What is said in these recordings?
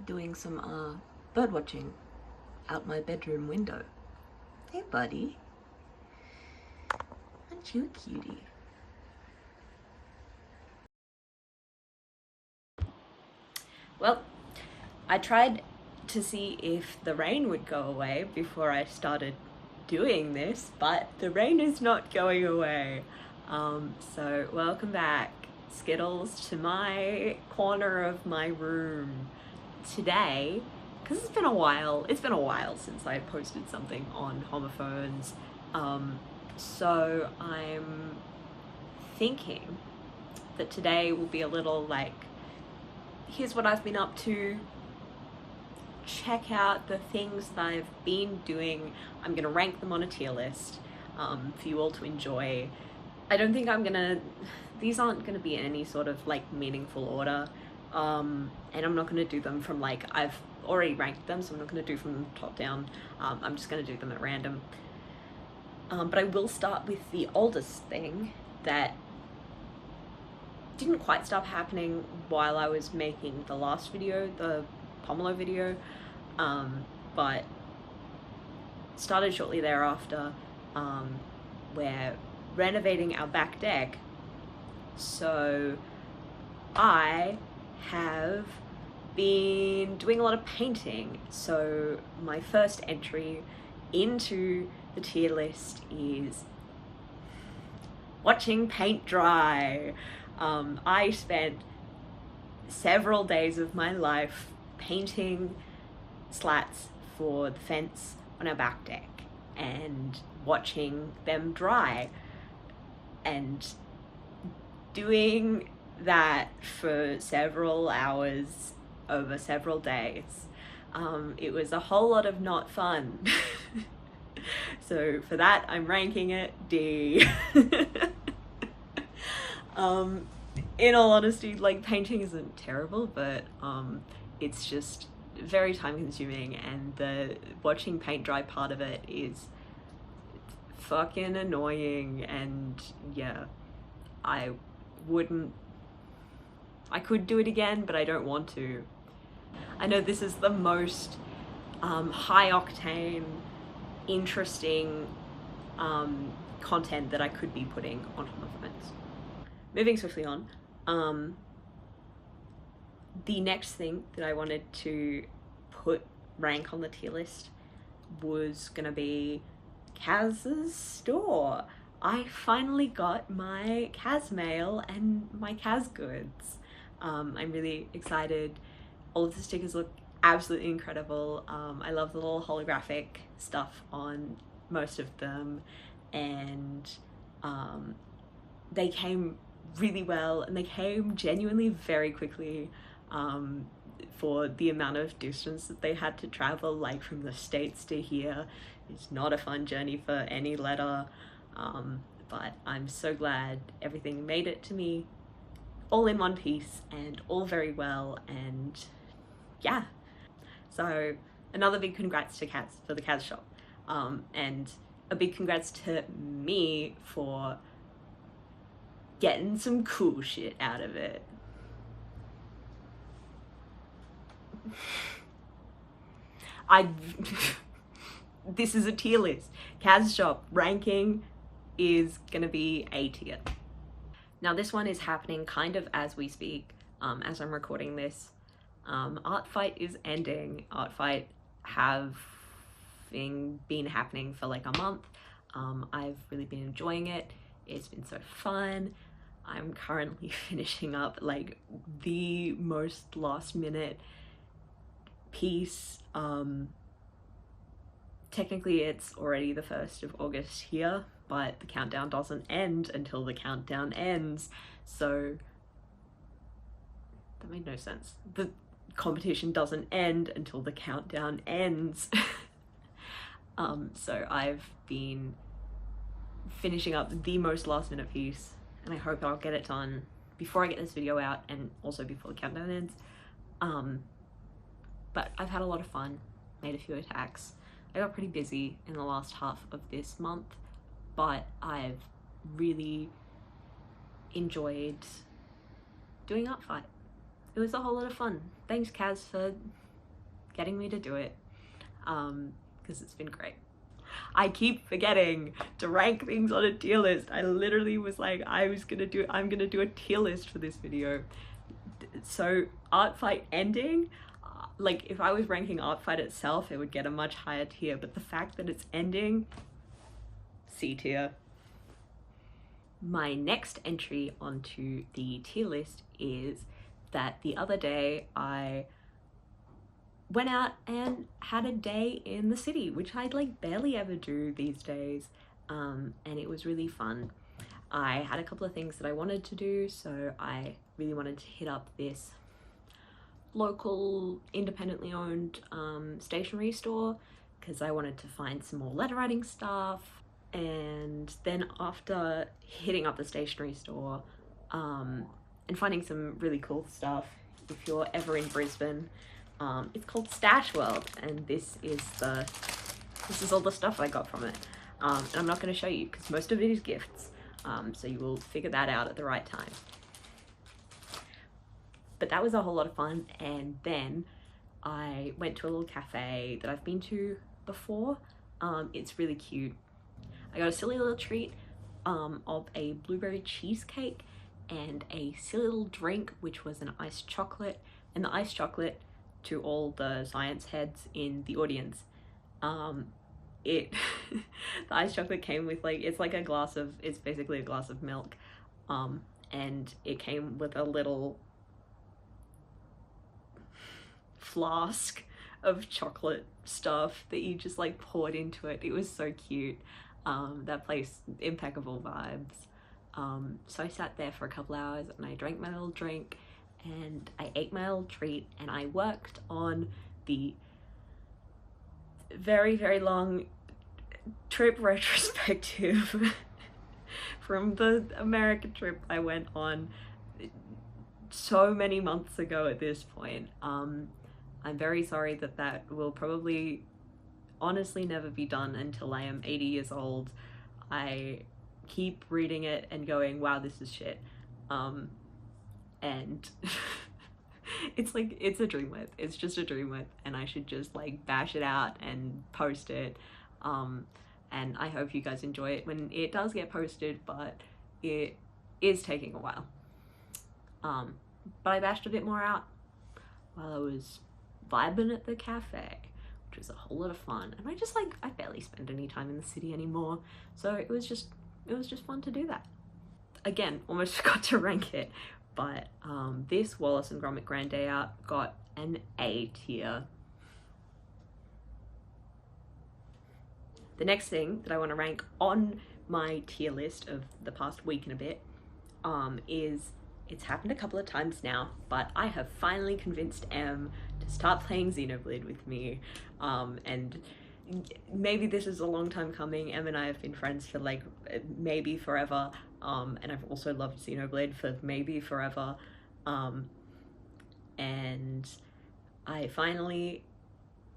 doing some bird watching out my bedroom window. Hey buddy, aren't you a cutie? Well, I tried to see if the rain would go away before I started doing this, but the rain is not going away. So welcome back, Skittles, to my corner of my room. Today, because it's been a while since I posted something on homophones, so I'm thinking that today will be a little like, here's what I've been up to, check out the things that I've been doing. I'm gonna rank them on a tier list for you all to enjoy. I don't think these aren't gonna be in any sort of like meaningful order, and I'm not gonna do them from like, I've already ranked them, so I'm not gonna do from top down. I'm just gonna do them at random. But I will start with the oldest thing that didn't quite stop happening while I was making the last video, the Pomelo video, but started shortly thereafter. We're renovating our back deck, so I have been doing a lot of painting. So my first entry into the tier list is watching paint dry. I spent several days of my life painting slats for the fence on our back deck and watching them dry, and doing that for several hours over several days. It was a whole lot of not fun. So for that, I'm ranking it D. In all honesty, like, painting isn't terrible, but it's just very time consuming, and the watching paint dry part of it is fucking annoying. And yeah, I could do it again, but I don't want to. I know this is the most high octane, interesting content that I could be putting on homophones. Moving swiftly on, the next thing that I wanted to rank on the tier list was gonna be Kaz's store. I finally got my Kaz mail and my Kaz goods. I'm really excited. All of the stickers look absolutely incredible. I love the little holographic stuff on most of them, and they came really well, and they came genuinely very quickly for the amount of distance that they had to travel, like from the States to here. It's not a fun journey for any letter, but I'm so glad everything made it to me all in one piece and all very well. And yeah, so another big congrats to Kaz for the Kaz shop, and a big congrats to me for getting some cool shit out of it. This is a tier list. Kaz shop ranking is gonna be A tier. Now this one is happening kind of as we speak, as I'm recording this. Art Fight is ending. Art Fight have been happening for like a month. I've really been enjoying it. It's been so fun. I'm currently finishing up like the most last minute piece. Technically it's already the 1st of August here, but the countdown doesn't end until the countdown ends. So that made no sense. The competition doesn't end until the countdown ends. So I've been finishing up the most last minute piece, and I hope I'll get it done before I get this video out, and also before the countdown ends. But I've had a lot of fun, made a few attacks. I got pretty busy in the last half of this month, but I've really enjoyed doing Art Fight. It was a whole lot of fun. Thanks Kaz for getting me to do it, because it's been great. I keep forgetting to rank things on a tier list. I literally was like, I'm gonna do a tier list for this video. So Art Fight ending, like if I was ranking Art Fight itself, it would get a much higher tier, but the fact that it's ending, C tier. My next entry onto the tier list is that the other day I went out and had a day in the city, which I like barely ever do these days, and it was really fun. I had a couple of things that I wanted to do, so I really wanted to hit up this local independently owned stationery store because I wanted to find some more letter writing stuff. And then after hitting up the stationery store and finding some really cool stuff, if you're ever in Brisbane, it's called Stash World, and this is all the stuff I got from it, and I'm not going to show you because most of it is gifts, so you will figure that out at the right time. But that was a whole lot of fun, and then I went to a little cafe that I've been to before. It's really cute. I got a silly little treat of a blueberry cheesecake and a silly little drink, which was an iced chocolate. And the iced chocolate, to all the science heads in the audience, the iced chocolate came with it's basically a glass of milk, and it came with a little flask of chocolate stuff that you just like poured into it. It was so cute. That place, impeccable vibes. So I sat there for a couple hours and I drank my little drink and I ate my little treat, and I worked on the very, very long trip retrospective from the American trip I went on so many months ago at this point. I'm very sorry that will probably honestly never be done until I am 80 years old. I keep reading it and going, wow, this is shit. And it's a dream width. It's just a dream width, and I should just like bash it out and post it. And I hope you guys enjoy it when it does get posted, but it is taking a while. But I bashed a bit more out while I was vibing at the cafe, which was a whole lot of fun. And I barely spend any time in the city anymore, so it was just fun to do that. Again, almost forgot to rank it, but this Wallace and Gromit Grand Day Out got an A tier. The next thing that I want to rank on my tier list of the past week and a bit is, it's happened a couple of times now, but I have finally convinced Em to start playing Xenoblade with me. And maybe this is a long time coming. Em and I have been friends for like maybe forever. And I've also loved Xenoblade for maybe forever. And I finally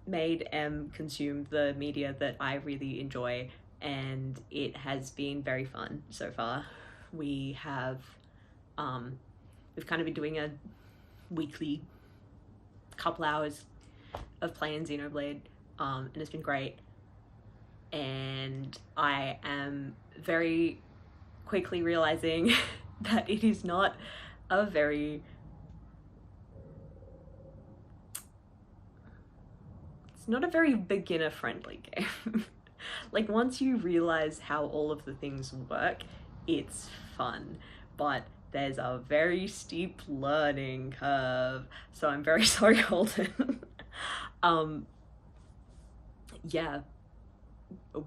made Em consume the media that I really enjoy, and it has been very fun so far. We've kind of been doing a weekly couple hours of playing Xenoblade, and it's been great. And I am very quickly realizing that it is not a very beginner friendly game. Like, once you realize how all of the things work, it's fun, but there's a very steep learning curve, so I'm very sorry, Holden. Yeah,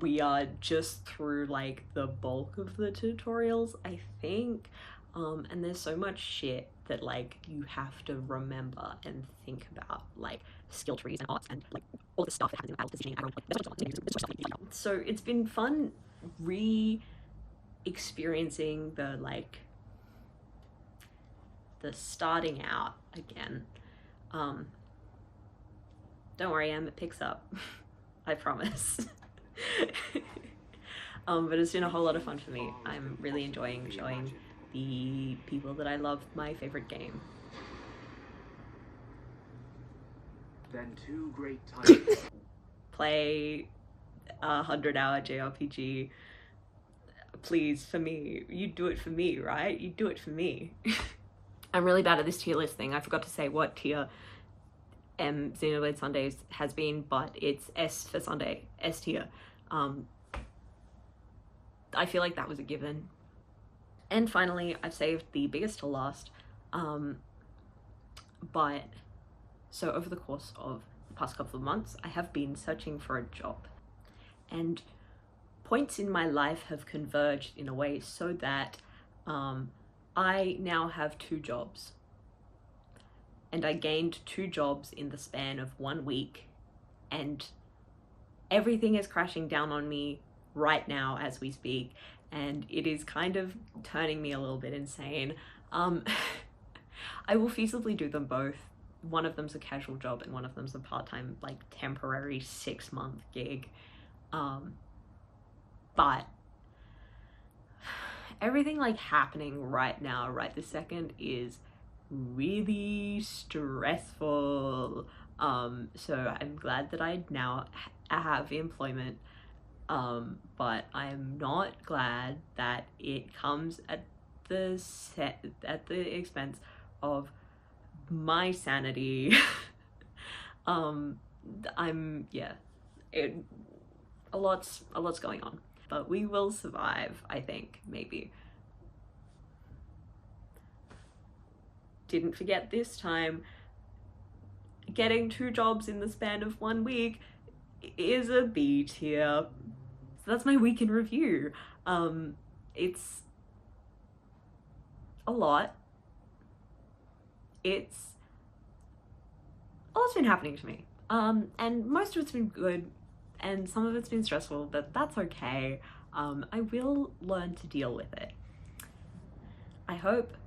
we are just through like the bulk of the tutorials, I think, and there's so much shit that like you have to remember and think about, like skill trees and arts and like all the stuff that happens in battle positioning. So it's been fun experiencing the starting out again. Don't worry, Em, it picks up. I promise. But it's been a whole lot of fun for me. I'm really enjoying showing the people that I love my favorite game. Then two great titles. Play a 100-hour JRPG. Please, for me. You do it for me, right? You do it for me. I'm really bad at this tier list thing. I forgot to say what tier Xenoblade Sundays has been, but it's S for Sunday, S tier. I feel like that was a given. And finally, I've saved the biggest to last. But so over the course of the past couple of months, I have been searching for a job, and points in my life have converged in a way so that I now have 2 jobs. And I gained 2 jobs in the span of 1 week, and everything is crashing down on me right now as we speak, and it is kind of turning me a little bit insane. I will feasibly do them both. One of them's a casual job and one of them's a part-time, like, temporary 6-month gig. But everything, like, happening right now, right this second, is really stressful. So I'm glad that I now have employment, but I'm not glad that it comes at the expense of my sanity. A lot's going on, but we will survive, I think. Maybe. Didn't forget this time, getting 2 jobs in the span of 1 week is a B tier. So that's my week in review. It's a lot. It's a lot's been happening to me. And most of it's been good, and some of it's been stressful, but that's okay. I will learn to deal with it. I hope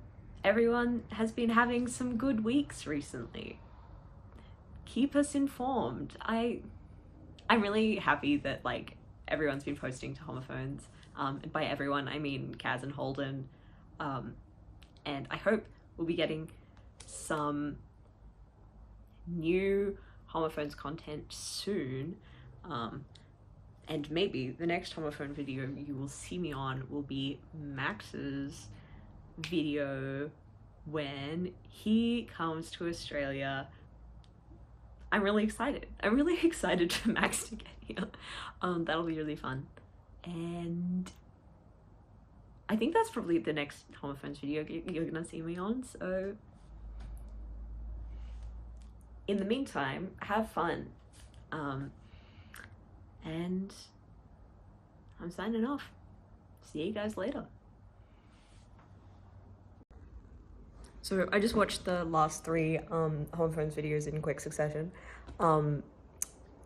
everyone has been having some good weeks recently. Keep us informed. I'm really happy that, like, everyone's been posting to homophones. And by everyone, I mean Kaz and Holden. And I hope we'll be getting some new homophones content soon. And maybe the next homophone video you will see me on will be Max's video when he comes to Australia. I'm really excited. I'm really excited for Max to get here. That'll be really fun. And I think that's probably the next homophones video you're gonna see me on, so in the meantime, have fun. And I'm signing off. See you guys later. So I just watched the last 3 homophones videos in quick succession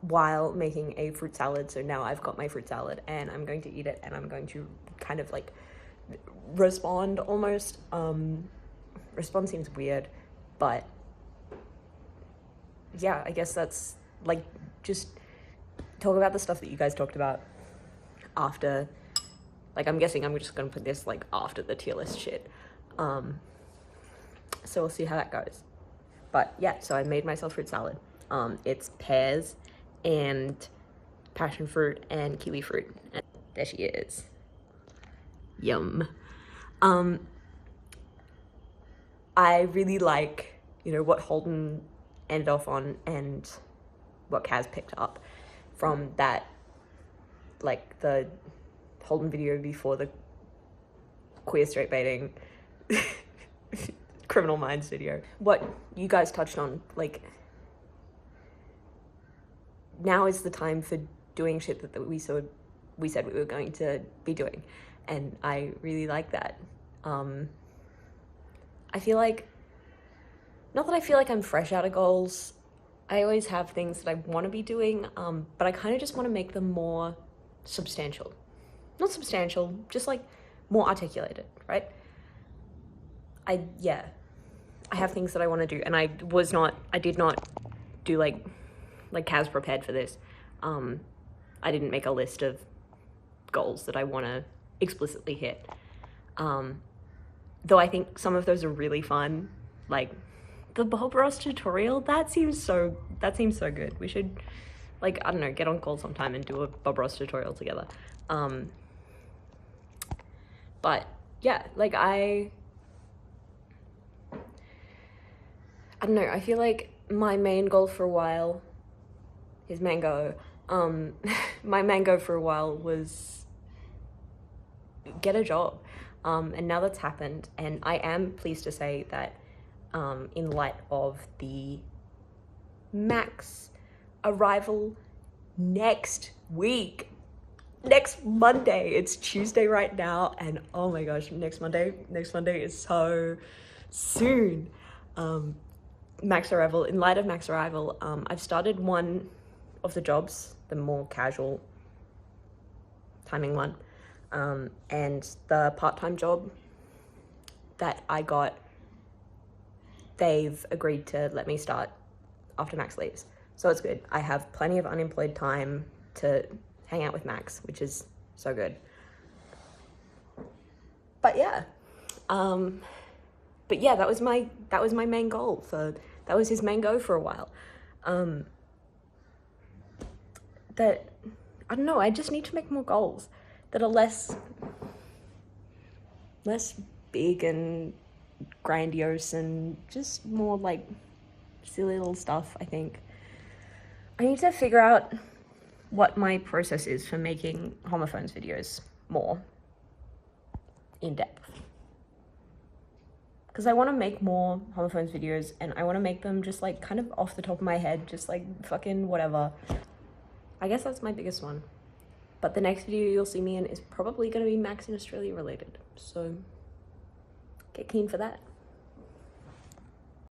while making a fruit salad. So now I've got my fruit salad and I'm going to eat it, and I'm going to kind of like respond almost. Respond seems weird, but yeah, I guess that's like just talk about the stuff that you guys talked about after. Like, I'm guessing I'm just gonna put this like after the tier list shit. So we'll see how that goes. But yeah, so I made myself fruit salad. It's pears and passion fruit and kiwi fruit. And there she is. Yum. I really like, you know, what Holden ended off on and what Kaz picked up from that, like the Holden video before the queer straight baiting Criminal Minds video. What you guys touched on, like, now is the time for doing shit that we said we were going to be doing, and I really like that. I feel like, not that I feel like I'm fresh out of goals, I always have things that I want to be doing, but I kind of just want to make them more substantial. Not substantial, just like more articulated, right? I have things that I want to do, and I did not do like Kaz prepared for this. I didn't make a list of goals that I want to explicitly hit. Though I think some of those are really fun, like the Bob Ross tutorial, that seems so good. We should, like, I don't know, get on call sometime and do a Bob Ross tutorial together. But yeah, like I don't know, I feel like my main goal for a while is mango. My mango for a while was get a job. And now that's happened, and I am pleased to say that in light of the Max arrival next week, next Monday, it's Tuesday right now, and oh my gosh, next Monday is so soon. Max arrival, in light of Max arrival, I've started one of the jobs, the more casual timing one, and the part-time job that I got, they've agreed to let me start after Max leaves. So it's good. I have plenty of unemployed time to hang out with Max, which is so good. But yeah, that was my main goal that was his main go for a while. That, I don't know, I just need to make more goals that are less big and grandiose and just more like silly little stuff. I think I need to figure out what my process is for making homophones videos more in depth, because I want to make more homophones videos and I want to make them just like kind of off the top of my head, just like fucking whatever. I guess that's my biggest one. But the next video you'll see me in is probably going to be Max in Australia related, so get keen for that.